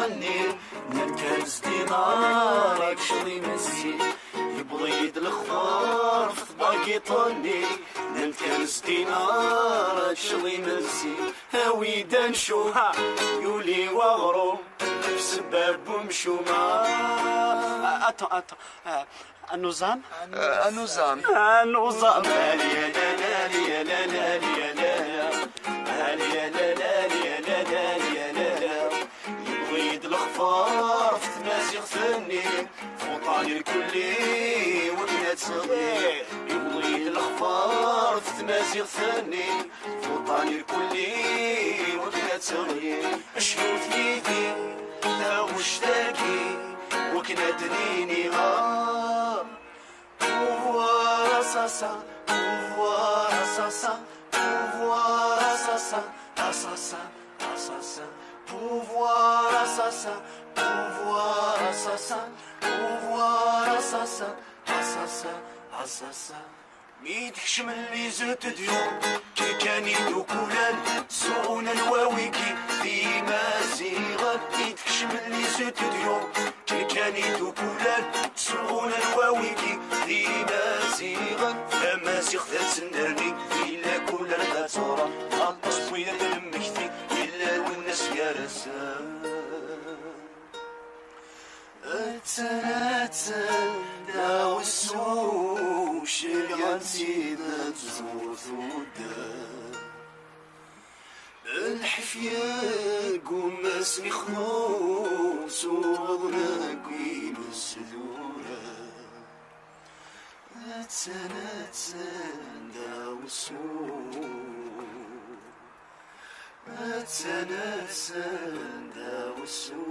طني نركز دينارك شغلي مسي يبغيد الخضار في باقي طني نركز دينارك شغلي مسي هاوي دنشو يولي وغرو بسبب ومشوما النظام النظام النظام لا لا لا لا لا لا يبغيد الخفار في تمازيغ ثاني فوطاني الكلي وبنات صغير يبغيد الخفار في تمازيغ ثاني فوطاني الكلي وبنات صغير شنو ثيدي لا وشتاقي وكنا دنيني pouvoir assassin, pouvoir assassin, pouvoir assassin, assassin, assassin, pouvoir assassin, pouvoir assassin, pouvoir assassin, assassin, assassin. ميدكش من لي زوت ديون كي كان يدو كولان سون الواويكي ديما زيغان ميدكش من لي زوت ديون كي كان يدو كولان سون الواويكي ديما زيغان لما زيغ ذات سندرني إلا كولان ذات صورة غلطس بويا المكتي إلا والناس يا رسام أتناتن داو السوق شريان سيدة زوثودا الحفيا قوم اسمي خلوص وغضنا قيم السدورة أتناتن داو السوق أتناتن داو السوق